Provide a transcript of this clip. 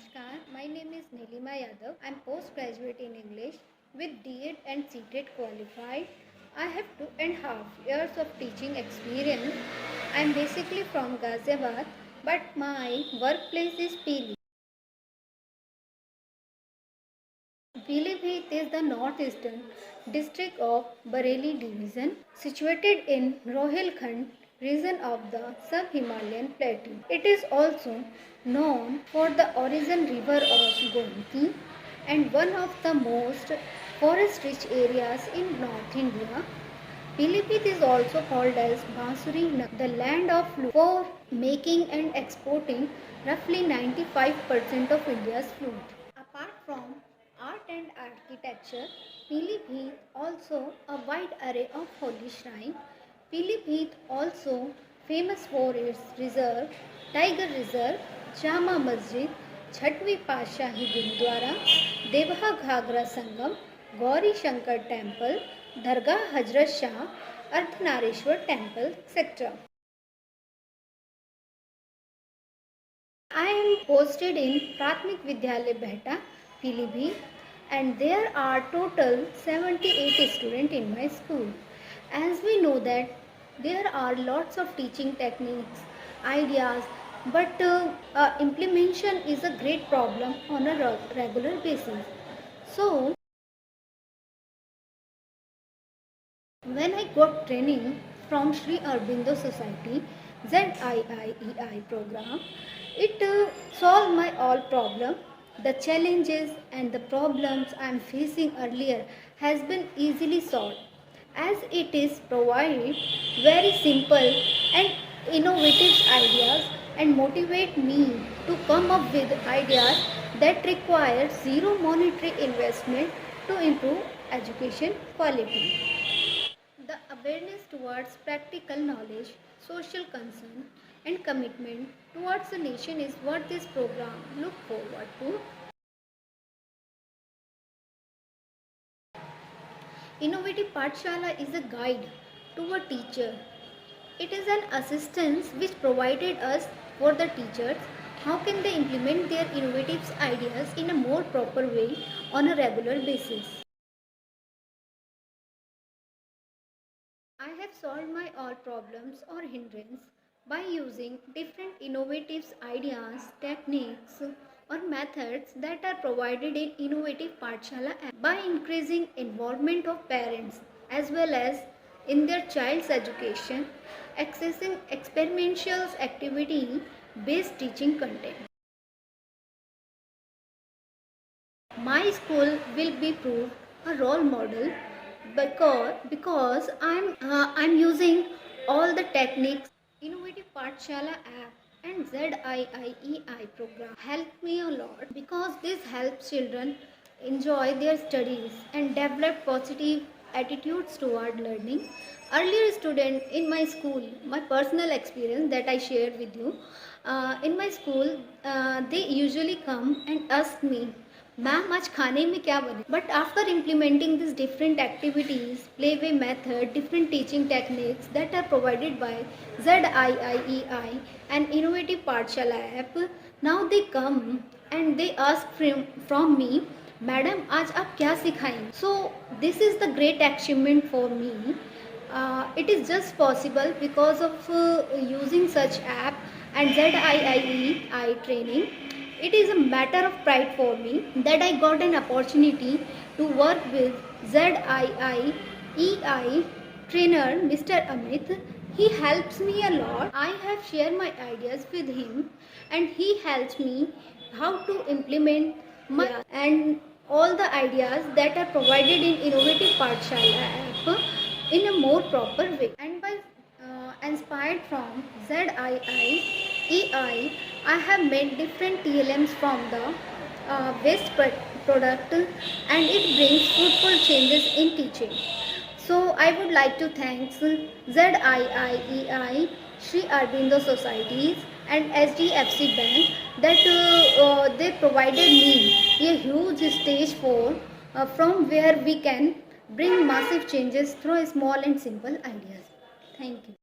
Namaskar, my name is Nilima Yadav. I am postgraduate in English with D.Ed and C.Ted qualified. I have 2.5 years of teaching experience. I am basically from Ghaziabad, but my workplace is Pili. Pilibhit is the northeastern district of Bareilly division, situated in Rohilkhand region of the sub-Himalayan plateau. It is also known for the origin river of Gomti and one of the most forest-rich areas in North India. Pilibhit is also called as Bansuri, the land of flute, for making and exporting roughly 95% of India's flute. Apart from art and architecture, Pilibhit also a wide array of holy shrines. Pilibhit also famous for its reserve, Tiger Reserve, Jama Masjid, Chhatwi Pashahi Gurdwara, Devha Ghagra Sangam, Gauri Shankar Temple, Dargah Hazrat Shah, Ardhanarishwar Temple, etc. I am posted in Prathmik Vidyalaya Behta, Pilibhit, and there are total 78 students in my school. As we know that there are lots of teaching techniques, ideas, but implementation is a great problem on a regular basis. So, when I got training from Sri Aurobindo Society ZIIEI program, it solved my all problem. The challenges and the problems I am facing earlier has been easily solved, as it is provide very simple and innovative ideas and motivate me to come up with ideas that require zero monetary investment to improve education quality. The awareness towards practical knowledge, social concern, and commitment towards the nation is what this program look forward to. Innovative Pathshala is a guide to a teacher. It is an assistance which provided us for the teachers. How can they implement their innovative ideas in a more proper way on a regular basis? I have solved my all problems or hindrance by using different innovative ideas, techniques or methods that are provided in Innovative Pathshala app, by increasing involvement of parents as well as in their child's education, accessing experiential activity based teaching content. My school will be proved a role model because I'm using all the techniques. Innovative Pathshala app and ZIIEI program help me a lot because this helps children enjoy their studies and develop positive attitudes toward learning. Earlier student in my school, my personal experience that I shared with you, in my school they usually come and ask me, ma'am आज खाने में क्या बने. But after implementing these different activities, playway method, different teaching techniques that are provided by ZIIEI and Innovative Pathshala app, now they come and they ask from me, madam आज आप क्या सिखाएंगे. So this is the great achievement for me. It is just possible because of using such app and ZIIEI training. It is a matter of pride for me that I got an opportunity to work with ZIIEI trainer Mr. Amit. He helps me a lot. I have shared my ideas with him and he helps me how to implement my and all the ideas that are provided in Innovative Pathshala app in a more proper way. And by inspired from ZIIEI, I have made different TLMs from the waste product and it brings fruitful changes in teaching. So I would like to thank ZIIEI, Sri Aurobindo Societies and HDFC Bank that they provided me a huge stage for from where we can bring massive changes through small and simple ideas. Thank you.